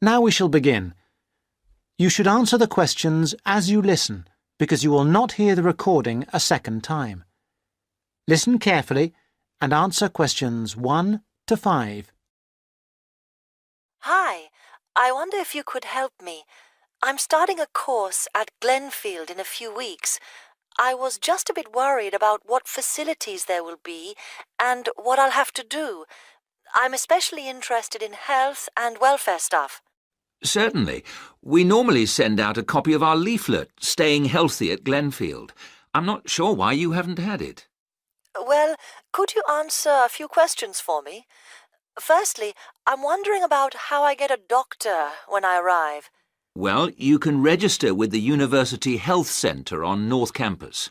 Now we shall begin. You should answer the questions as you listen, because you will not hear the recording a second time. Listen carefully and answer questions 1 to 5. Hi, I wonder if you could help me. I'm starting a course at Glenfield in a few weeks. I was just a bit worried about what facilities there will be and what I'll have to do. I'm especially interested in health and welfare stuff. Certainly. We normally send out a copy of our leaflet, Staying Healthy at Glenfield. I'm not sure why you haven't had it. Well, could you answer a few questions for me? Firstly, I'm wondering about how I get a doctor when I arrive. Well, you can register with the University Health Centre on North Campus.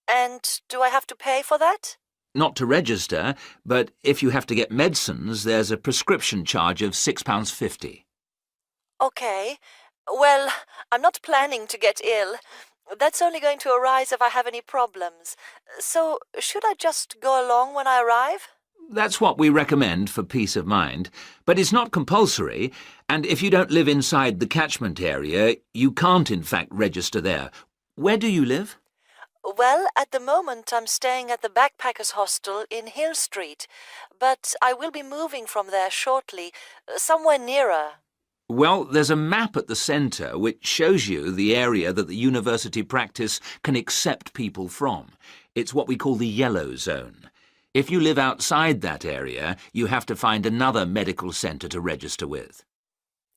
And do I have to pay for that? Not to register, but if you have to get medicines, there's a prescription charge of £6.50. Okay. Well, I'm not planning to get ill. That's only going to arise if I have any problems. So, should I just go along when I arrive? That's what we recommend for peace of mind, but it's not compulsory, and if you don't live inside the catchment area, you can't in fact register there. Where do you live? Well, at the moment I'm staying at the Backpackers Hostel in Hill Street, but I will be moving from there shortly, somewhere nearer. Well, there's a map at the centre which shows you the area that the university practice can accept people from. It's what we call the yellow zone. If you live outside that area, you have to find another medical centre to register with.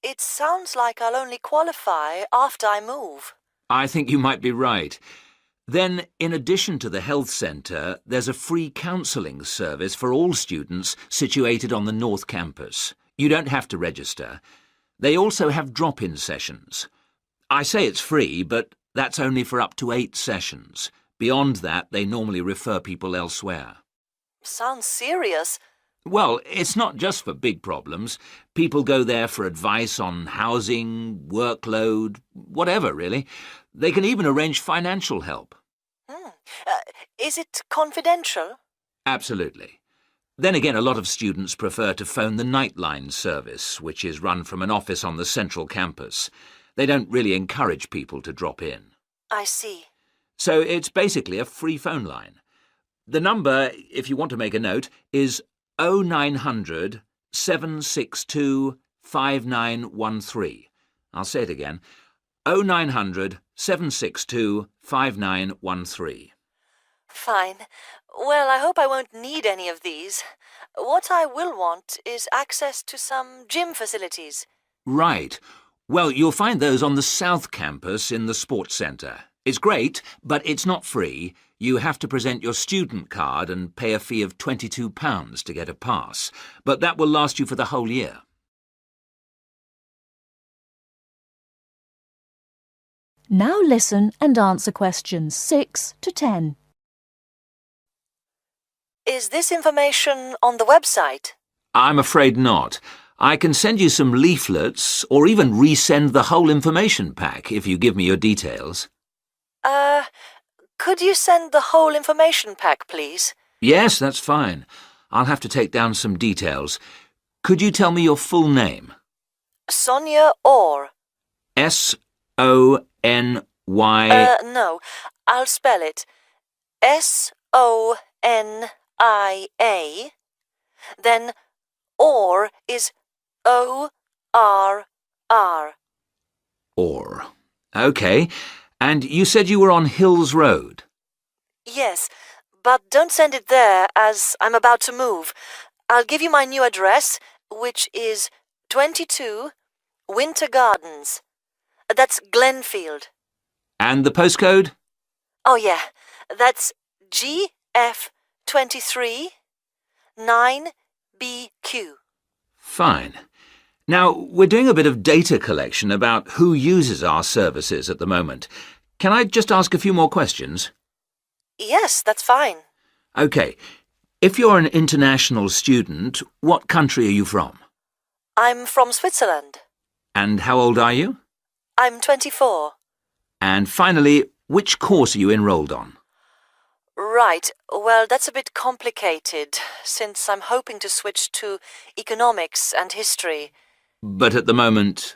It sounds like I'll only qualify after I move. I think you might be right. Then, in addition to the health centre, there's a free counselling service for all students situated on the North Campus. You don't have to register. They also have drop-in sessions. I say it's free, but that's only for up to 8 sessions. Beyond that, they normally refer people elsewhere. Sounds serious. Well, it's not just for big problems. People go there for advice on housing, workload, whatever, really. They can even arrange financial help. Is it confidential? Absolutely. Then again, a lot of students prefer to phone the Nightline service, which is run from an office on the central campus. They don't really encourage people to drop in. I see. So it's basically a free phone line. The number, if you want to make a note, is 0900 762 5913. I'll say it again. 0900 762 5913. Fine. Well, I hope I won't need any of these. What I will want is access to some gym facilities. Right. Well, you'll find those on the South Campus in the Sports Centre. It's great, but it's not free. You have to present your student card and pay a fee of £22 to get a pass. But that will last you for the whole year. Now listen and answer questions 6 to 10. Is this information on the website? I'm afraid not. I can send you some leaflets or even resend the whole information pack if you give me your details. Could you send the whole information pack, please? Yes, that's fine. I'll have to take down some details. Could you tell me your full name? Sonia Orr. S-O-N-Y... No, I'll spell it. S-O-N-I-A. Then Orr is O-R-R. Orr. OK. And you said you were on Hills Road? Yes, but don't send it there as I'm about to move. I'll give you my new address, which is 22 Winter Gardens. That's Glenfield. And the postcode? Oh, yeah. That's GF23 9BQ. Fine. Now, we're doing a bit of data collection about who uses our services at the moment. Can I just ask a few more questions? Yes, that's fine. OK. If you're an international student, what country are you from? I'm from Switzerland. And how old are you? I'm 24. And finally, which course are you enrolled on? Right. Well, that's a bit complicated, since I'm hoping to switch to economics and history. But at the moment...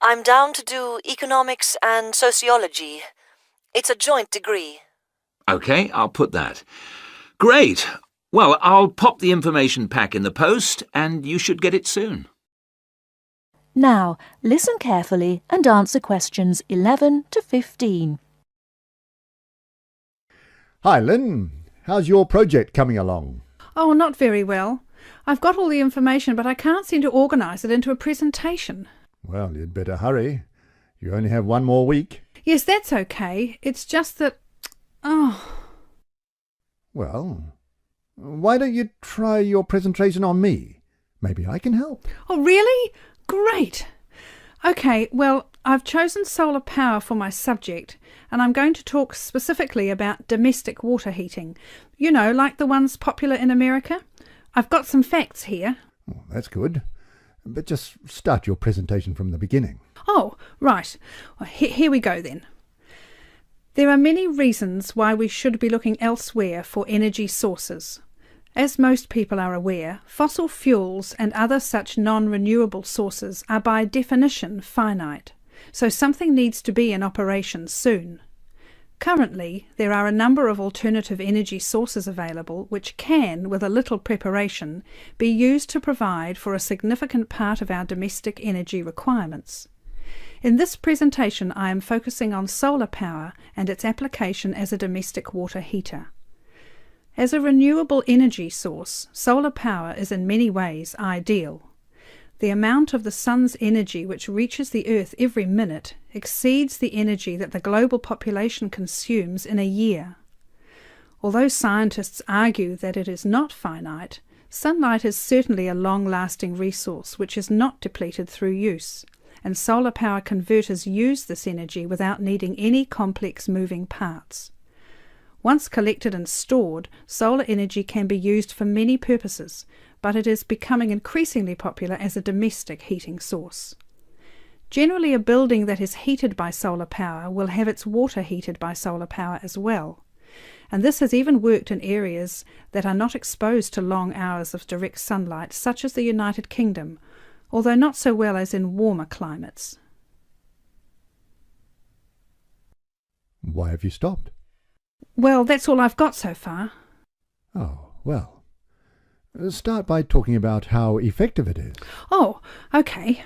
I'm down to do economics and sociology. It's a joint degree. OK, I'll put that. Great. Well, I'll pop the information pack in the post and you should get it soon. Now, listen carefully and answer questions 11 to 15. Hi, Lynn. How's your project coming along? Oh, not very well. I've got all the information, but I can't seem to organise it into a presentation. Well, you'd better hurry. You only have one more week. Yes, that's okay. It's just that... Oh, Well, why don't you try your presentation on me? Maybe I can help. oh, really? Great. Okay, well, I've chosen solar power for my subject, and I'm going to talk specifically about domestic water heating. You know, like the ones popular in America. I've got some facts here. Oh, that's good. But just start your presentation from the beginning. Oh, right. Well, here we go then. There are many reasons why we should be looking elsewhere for energy sources. As most people are aware, fossil fuels and other such non-renewable sources are by definition finite, so something needs to be in operation soon. Currently, there are a number of alternative energy sources available which can, with a little preparation, be used to provide for a significant part of our domestic energy requirements. In this presentation, I am focusing on solar power and its application as a domestic water heater. As a renewable energy source, solar power is in many ways ideal. The amount of the sun's energy which reaches the earth every minute exceeds the energy that the global population consumes in a year. Although scientists argue that it is not finite, sunlight is certainly a long-lasting resource which is not depleted through use, and solar power converters use this energy without needing any complex moving parts. Once collected and stored, solar energy can be used for many purposes, but it is becoming increasingly popular as a domestic heating source. Generally, a building that is heated by solar power will have its water heated by solar power as well, and this has even worked in areas that are not exposed to long hours of direct sunlight, such as the United Kingdom, although not so well as in warmer climates. Why have you stopped? Well, that's all I've got so far. Oh, well. Start by talking about how effective it is. Oh, okay.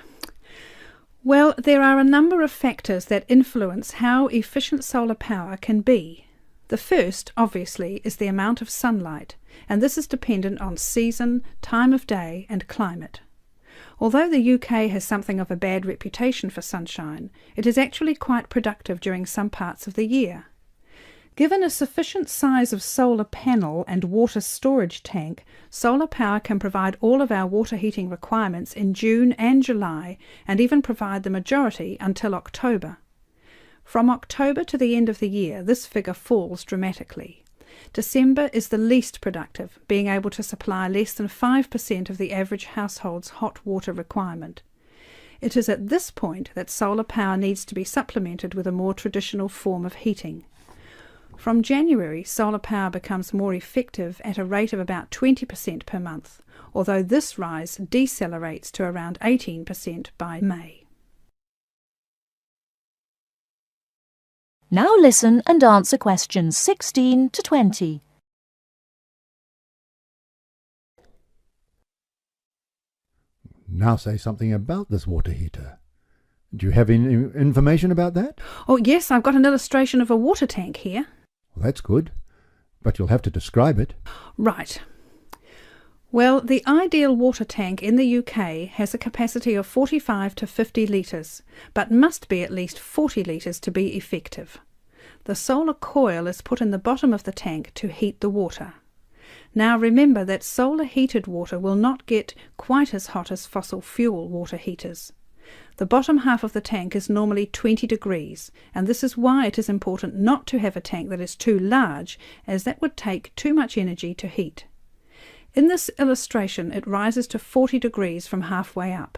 Well, there are a number of factors that influence how efficient solar power can be. The first, obviously, is the amount of sunlight, and this is dependent on season, time of day, and climate. Although the UK has something of a bad reputation for sunshine, it is actually quite productive during some parts of the year. Given a sufficient size of solar panel and water storage tank, solar power can provide all of our water heating requirements in June and July, and even provide the majority until October. From October to the end of the year, this figure falls dramatically. December is the least productive, being able to supply less than 5% of the average household's hot water requirement. It is at this point that solar power needs to be supplemented with a more traditional form of heating. From January, solar power becomes more effective at a rate of about 20% per month, although this rise decelerates to around 18% by May. Now listen and answer questions 16 to 20. Now say something about this water heater. Do you have any information about that? Oh yes, I've got an illustration of a water tank here. Well, that's good, but you'll have to describe it. Right. Well, the ideal water tank in the UK has a capacity of 45 to 50 litres, but must be at least 40 litres to be effective. The solar coil is put in the bottom of the tank to heat the water. Now remember that solar heated water will not get quite as hot as fossil fuel water heaters. The bottom half of the tank is normally 20 degrees, and this is why it is important not to have a tank that is too large, as that would take too much energy to heat. In this illustration, it rises to 40 degrees from halfway up.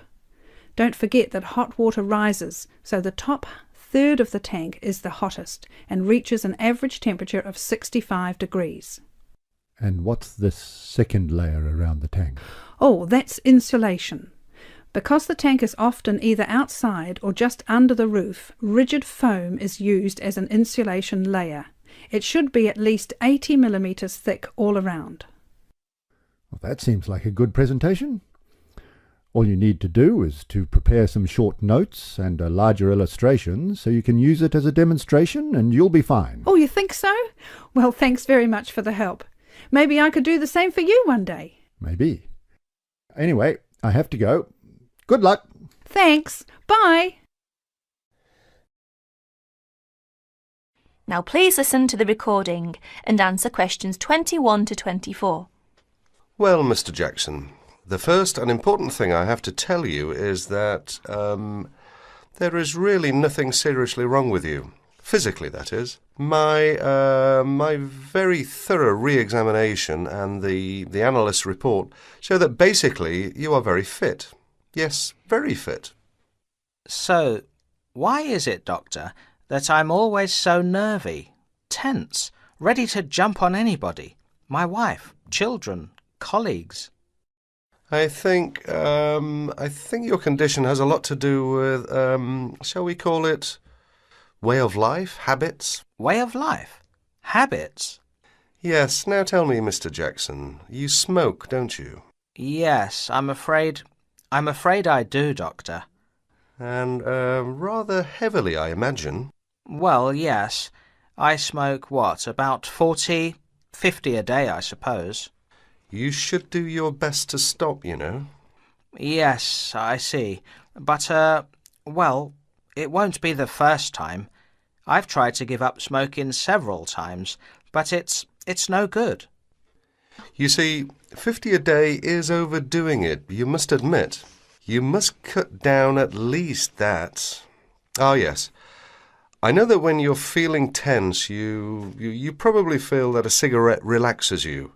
Don't forget that hot water rises, so the top third of the tank is the hottest and reaches an average temperature of 65 degrees. And what's this second layer around the tank? Oh, that's insulation. Because the tank is often either outside or just under the roof, rigid foam is used as an insulation layer. It should be at least 80 millimetres thick all around. Well, that seems like a good presentation. All you need to do is to prepare some short notes and a larger illustration so you can use it as a demonstration and you'll be fine. Oh, you think so? Well, thanks very much for the help. Maybe I could do the same for you one day. Maybe. Anyway, I have to go. Good luck. Thanks. Bye. Now please listen to the recording and answer questions 21 to 24. Well, Mr. Jackson, the first and important thing I have to tell you is that there is really nothing seriously wrong with you. Physically, that is. My very thorough re-examination and the analyst's report show that basically you are very fit. Yes, very fit. So, why is it, Doctor, that I'm always so nervy, tense, ready to jump on anybody? My wife, children, colleagues. I think your condition has a lot to do with, shall we call it, way of life, habits? Way of life? Habits? Yes, now tell me, Mr. Jackson, you smoke, don't you? Yes, I'm afraid I do, Doctor. And rather heavily, I imagine. Well, yes. I smoke, about 40, 50 a day, I suppose. You should do your best to stop, you know. Yes, I see. But, well, it won't be the first time. I've tried to give up smoking several times, but it's no good. You see, 50 a day is overdoing it, you must admit. You must cut down at least that. Ah, yes. I know that when you're feeling tense, you probably feel that a cigarette relaxes you.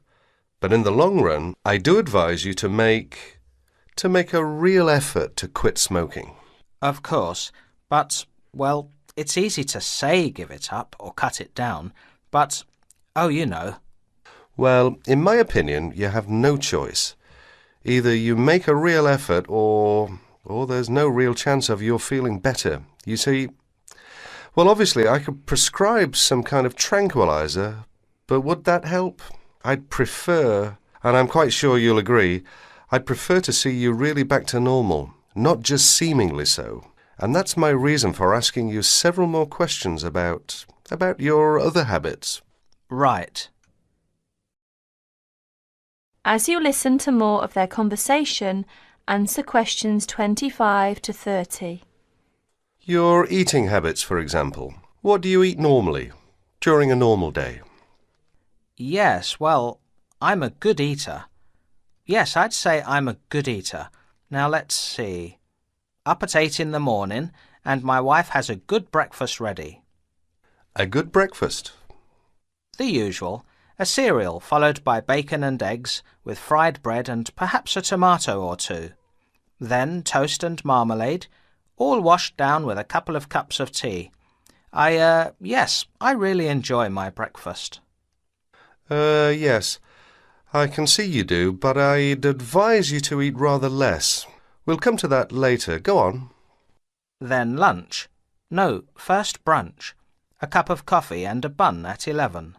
But in the long run, I do advise you to make a real effort to quit smoking. Of course, but, well, it's easy to say give it up or cut it down, but, oh, you know. Well, in my opinion, you have no choice. Either you make a real effort or there's no real chance of your feeling better. You see, well, obviously I could prescribe some kind of tranquilizer, but would that help? I'd prefer, and I'm quite sure you'll agree, I'd prefer to see you really back to normal, not just seemingly so. And that's my reason for asking you several more questions about your other habits. Right. As you listen to more of their conversation, answer questions 25 to 30. Your eating habits, for example. What do you eat normally, during a normal day? Yes, well, I'm a good eater. Yes, I'd say I'm a good eater. Now let's see. Up at 8 in the morning, and my wife has a good breakfast ready. A good breakfast. The usual. A cereal followed by bacon and eggs with fried bread and perhaps a tomato or two. Then toast and marmalade, all washed down with a couple of cups of tea. Yes, I really enjoy my breakfast. Yes, I can see you do, but I'd advise you to eat rather less. We'll come to that later. Go on. Then lunch. No, first brunch. A cup of coffee and a bun at 11.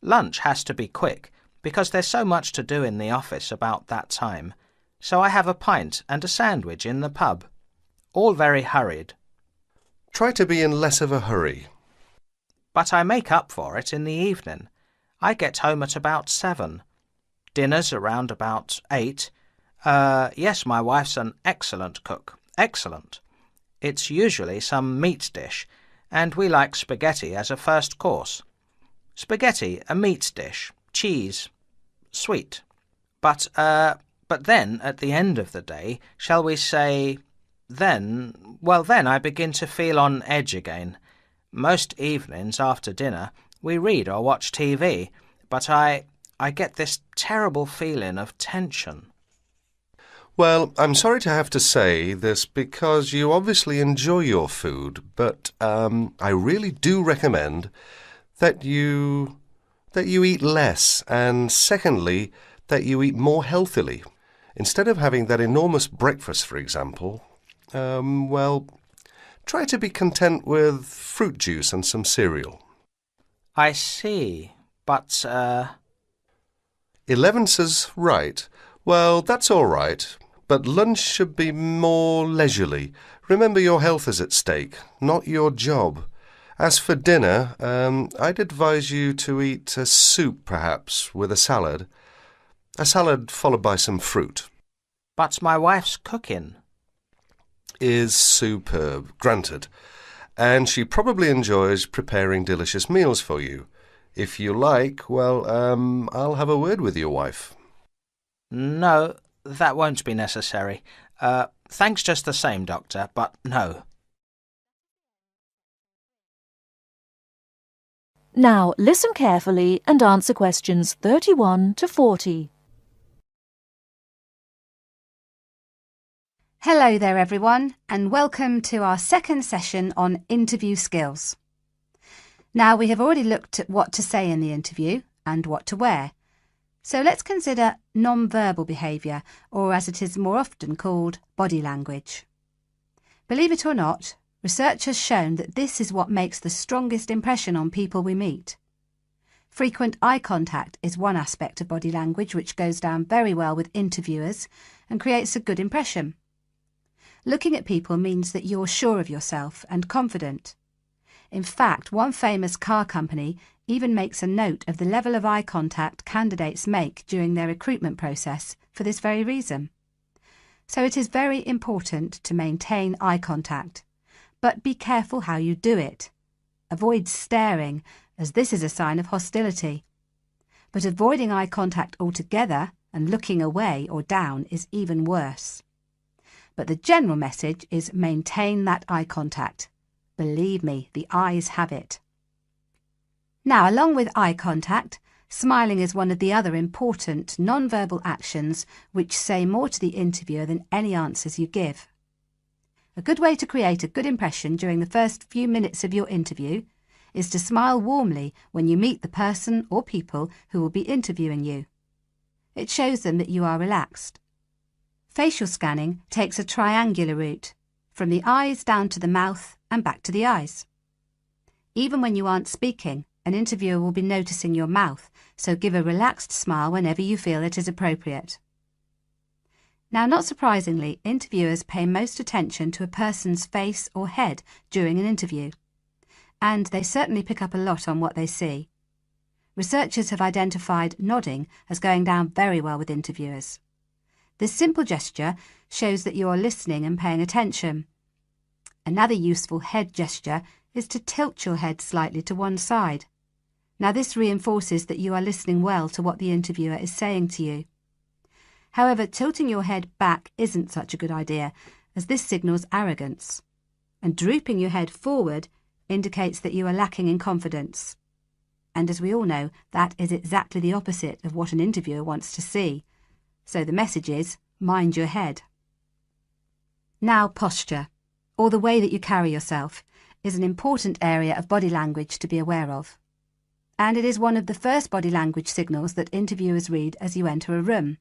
Lunch has to be quick, because there's so much to do in the office about that time, so I have a pint and a sandwich in the pub. All very hurried. Try to be in less of a hurry. But I make up for it in the evening. I get home at about 7. Dinner's around about 8. Yes, my wife's an excellent cook. Excellent. It's usually some meat dish, and we like spaghetti as a first course. Spaghetti, a meat dish, cheese, sweet. But then, at the end of the day, shall we say, then I begin to feel on edge again. Most evenings after dinner we read or watch TV, but I get this terrible feeling of tension. Well, I'm sorry to have to say this because you obviously enjoy your food, but I really do recommend that you eat less, and secondly, that you eat more healthily. Instead of having that enormous breakfast, for example, well, try to be content with fruit juice and some cereal. I see. But, 11 says right. Well, that's all right, but lunch should be more leisurely. Remember, your health is at stake, not your job. As for dinner, I'd advise you to eat a soup, perhaps, with a salad. A salad followed by some fruit. But my wife's cooking. Is superb, granted. And she probably enjoys preparing delicious meals for you. If you like, well, I'll have a word with your wife. No, that won't be necessary. Thanks just the same, Doctor, but no. Now listen carefully and answer questions 31 to 40. Hello there everyone, and welcome to our second session on interview skills. Now we have already looked at what to say in the interview and what to wear. So let's consider non-verbal behaviour, or as it is more often called, body language. Believe it or not, research has shown that this is what makes the strongest impression on people we meet. Frequent eye contact is one aspect of body language which goes down very well with interviewers and creates a good impression. Looking at people means that you're sure of yourself and confident. In fact, one famous car company even makes a note of the level of eye contact candidates make during their recruitment process for this very reason. So it is very important to maintain eye contact, but be careful how you do it. Avoid staring, as this is a sign of hostility. But avoiding eye contact altogether and looking away or down is even worse. But the general message is maintain that eye contact. Believe me, the eyes have it. Now, along with eye contact, smiling is one of the other important non-verbal actions which say more to the interviewer than any answers you give. A good way to create a good impression during the first few minutes of your interview is to smile warmly when you meet the person or people who will be interviewing you. It shows them that you are relaxed. Facial scanning takes a triangular route, from the eyes down to the mouth and back to the eyes. Even when you aren't speaking, an interviewer will be noticing your mouth, so give a relaxed smile whenever you feel it is appropriate. Now, not surprisingly, interviewers pay most attention to a person's face or head during an interview, and they certainly pick up a lot on what they see. Researchers have identified nodding as going down very well with interviewers. This simple gesture shows that you are listening and paying attention. Another useful head gesture is to tilt your head slightly to one side. Now this reinforces that you are listening well to what the interviewer is saying to you. However, tilting your head back isn't such a good idea, as this signals arrogance. And drooping your head forward indicates that you are lacking in confidence. And as we all know, that is exactly the opposite of what an interviewer wants to see. So the message is, mind your head. Now, posture, or the way that you carry yourself, is an important area of body language to be aware of. And it is one of the first body language signals that interviewers read as you enter a room.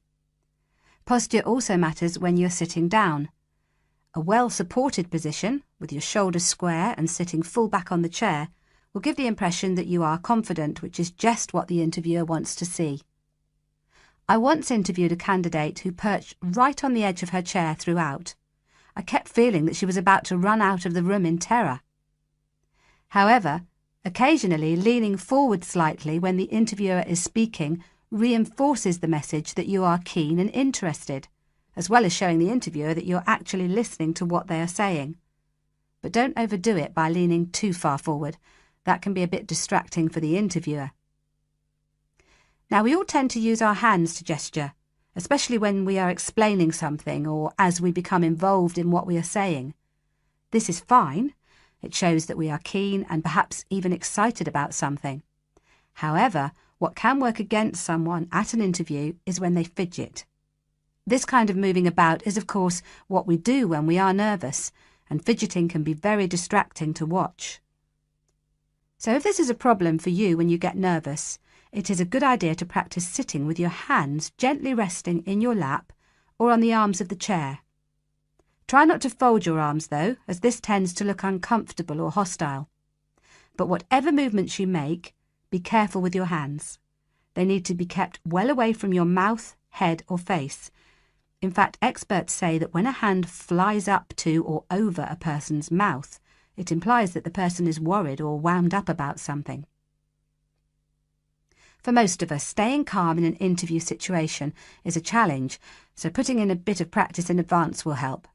Posture also matters when you're sitting down. A well-supported position, with your shoulders square and sitting full back on the chair, will give the impression that you are confident, which is just what the interviewer wants to see. I once interviewed a candidate who perched right on the edge of her chair throughout. I kept feeling that she was about to run out of the room in terror. However, occasionally leaning forward slightly when the interviewer is speaking reinforces the message that you are keen and interested, as well as showing the interviewer that you're actually listening to what they are saying. But don't overdo it by leaning too far forward. That can be a bit distracting for the interviewer. Now, we all tend to use our hands to gesture, especially when we are explaining something or as we become involved in what we are saying. This is fine. It shows that we are keen and perhaps even excited about something. However, what can work against someone at an interview is when they fidget. This kind of moving about is, of course, what we do when we are nervous, and fidgeting can be very distracting to watch. So if this is a problem for you when you get nervous, it is a good idea to practice sitting with your hands gently resting in your lap or on the arms of the chair. Try not to fold your arms though, as this tends to look uncomfortable or hostile. But whatever movements you make, be careful with your hands. They need to be kept well away from your mouth, head or face. In fact, experts say that when a hand flies up to or over a person's mouth, it implies that the person is worried or wound up about something. For most of us, staying calm in an interview situation is a challenge, so putting in a bit of practice in advance will help.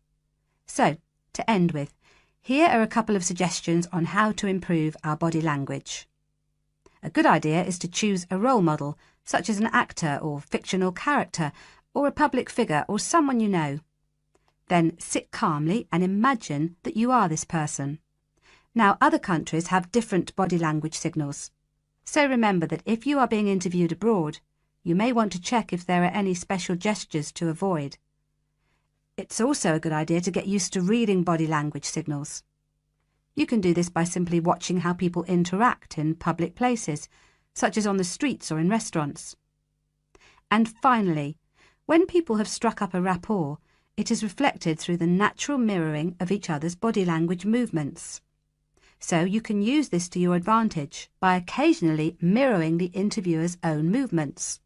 So, to end with, here are a couple of suggestions on how to improve our body language. A good idea is to choose a role model, such as an actor or fictional character, or a public figure or someone you know. Then sit calmly and imagine that you are this person. Now, other countries have different body language signals. So remember that if you are being interviewed abroad, you may want to check if there are any special gestures to avoid. It's also a good idea to get used to reading body language signals. You can do this by simply watching how people interact in public places, such as on the streets or in restaurants. And finally, when people have struck up a rapport, it is reflected through the natural mirroring of each other's body language movements. So you can use this to your advantage by occasionally mirroring the interviewer's own movements.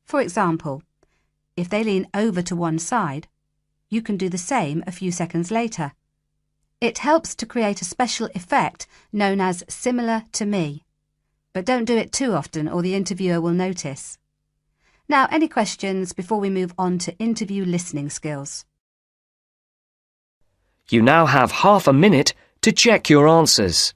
For example, if they lean over to one side, you can do the same a few seconds later. It helps to create a special effect known as similar to me. But don't do it too often or the interviewer will notice. Now, any questions before we move on to interview listening skills? You now have half a minute to check your answers.